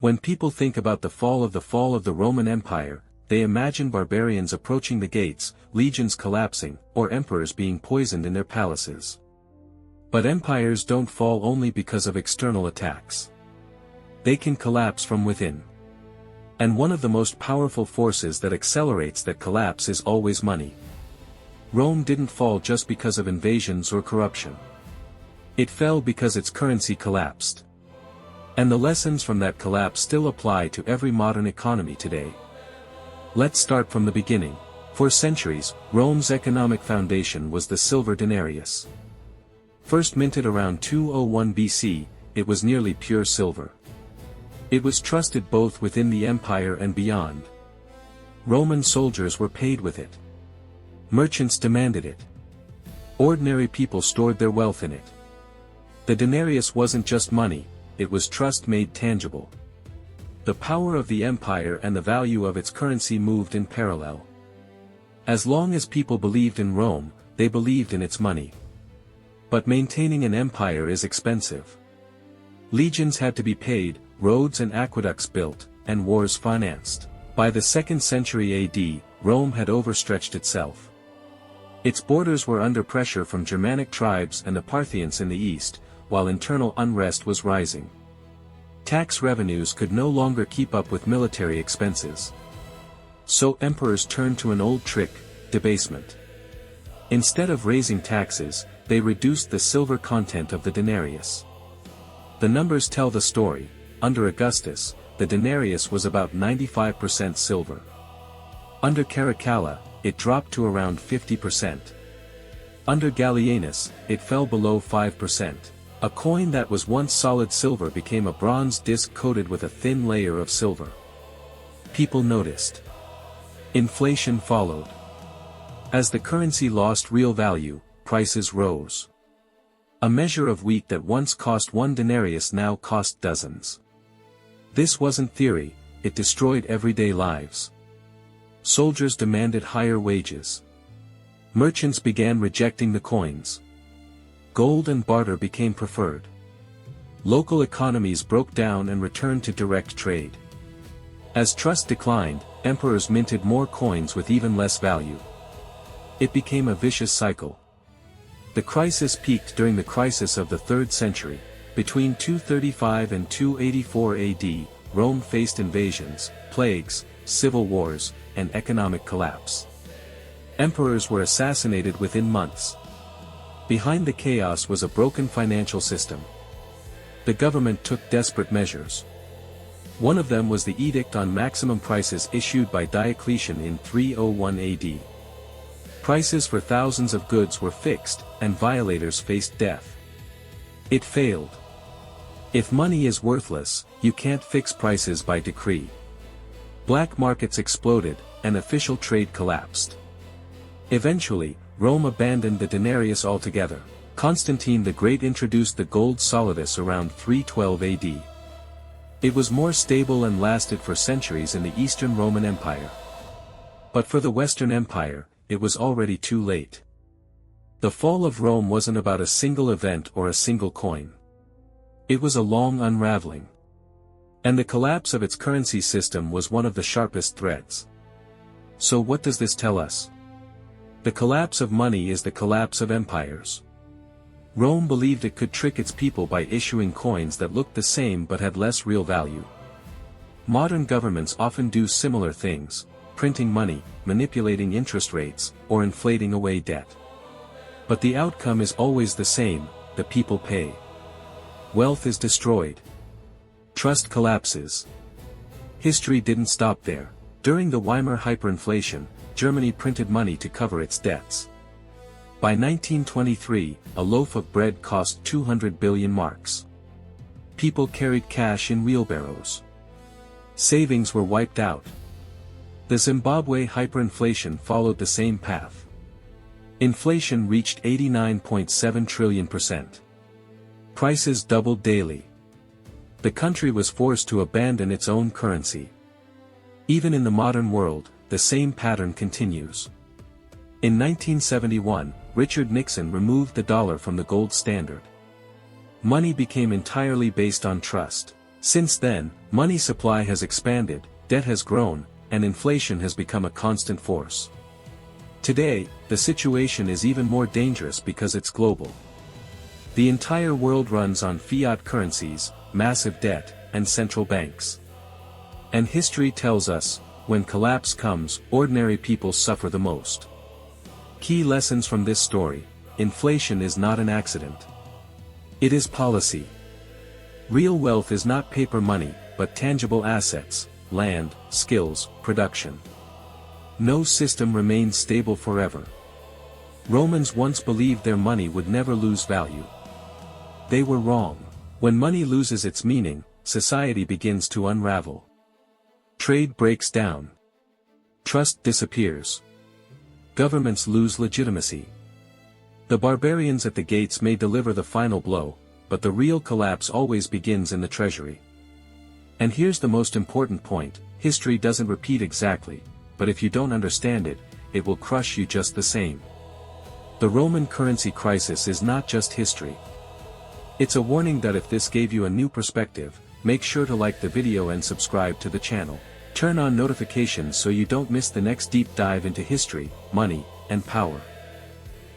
When people think about the fall of the Roman Empire, they imagine barbarians approaching the gates, legions collapsing, or emperors being poisoned in their palaces. But empires don't fall only because of external attacks. They can collapse from within. And one of the most powerful forces that accelerates that collapse is always money. Rome didn't fall just because of invasions or corruption. It fell because its currency collapsed. And the lessons from that collapse still apply to every modern economy today. Let's start from the beginning. For centuries, Rome's economic foundation was the silver denarius. First minted around 201 BC, it was nearly pure silver. It was trusted both within the empire and beyond. Roman soldiers were paid with it. Merchants demanded it. Ordinary people stored their wealth in it. The denarius wasn't just money, it was trust made tangible. The power of the empire and the value of its currency moved in parallel. As long as people believed in Rome, they believed in its money. But maintaining an empire is expensive. Legions had to be paid, roads and aqueducts built, and wars financed. By the 2nd century AD, Rome had overstretched itself. Its borders were under pressure from Germanic tribes and the Parthians in the east, while internal unrest was rising. Tax revenues could no longer keep up with military expenses. So emperors turned to an old trick, debasement. Instead of raising taxes, they reduced the silver content of the denarius. The numbers tell the story. Under Augustus, the denarius was about 95% silver. Under Caracalla, it dropped to around 50%. Under Gallienus, it fell below 5%. A coin that was once solid silver became a bronze disc coated with a thin layer of silver. People noticed. Inflation followed. As the currency lost real value, prices rose. A measure of wheat that once cost 1 denarius now cost dozens. This wasn't theory, it destroyed everyday lives. Soldiers demanded higher wages. Merchants began rejecting the coins. Gold and barter became preferred. Local economies broke down and returned to direct trade. As trust declined, emperors minted more coins with even less value. It became a vicious cycle. The crisis peaked during the crisis of the 3rd century. Between 235 and 284 AD, Rome faced invasions, plagues, civil wars, and economic collapse. Emperors were assassinated within months. Behind the chaos was a broken financial system. The government took desperate measures. One of them was the Edict on Maximum Prices issued by Diocletian in 301 AD. Prices for thousands of goods were fixed, and violators faced death. It failed. If money is worthless, you can't fix prices by decree. Black markets exploded, and official trade collapsed. Eventually, Rome abandoned the denarius altogether. Constantine the Great introduced the gold solidus around 312 AD. It was more stable and lasted for centuries in the Eastern Roman Empire. But for the Western Empire, it was already too late. The fall of Rome wasn't about a single event or a single coin. It was a long unraveling. And the collapse of its currency system was one of the sharpest threads. So what does this tell us? The collapse of money is the collapse of empires. Rome believed it could trick its people by issuing coins that looked the same but had less real value. Modern governments often do similar things, printing money, manipulating interest rates, or inflating away debt. But the outcome is always the same: the people pay. Wealth is destroyed. Trust collapses. History didn't stop there. During the Weimar hyperinflation, Germany printed money to cover its debts. By 1923, a loaf of bread cost 200 billion marks. People carried cash in wheelbarrows. Savings were wiped out. The Zimbabwe hyperinflation followed the same path. Inflation reached 89.7 trillion%. Prices doubled daily. The country was forced to abandon its own currency. Even in the modern world, the same pattern continues. In 1971, Richard Nixon removed the dollar from the gold standard. Money became entirely based on trust. Since then, money supply has expanded, debt has grown, and inflation has become a constant force. Today, the situation is even more dangerous because it's global. The entire world runs on fiat currencies, massive debt, and central banks. And history tells us, when collapse comes, ordinary people suffer the most. Key lessons from this story: inflation is not an accident. It is policy. Real wealth is not paper money, but tangible assets, land, skills, production. No system remains stable forever. Romans once believed their money would never lose value. They were wrong. When money loses its meaning, society begins to unravel. Trade breaks down. Trust disappears. Governments lose legitimacy. The barbarians at the gates may deliver the final blow, but the real collapse always begins in the treasury. And here's the most important point: history doesn't repeat exactly, but if you don't understand it, it will crush you just the same. The Roman currency crisis is not just history. It's a warning that if this gave you a new perspective, make sure to like the video and subscribe to the channel. Turn on notifications so you don't miss the next deep dive into history, money, and power.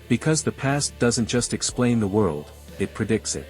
Because the past doesn't just explain the world, it predicts it.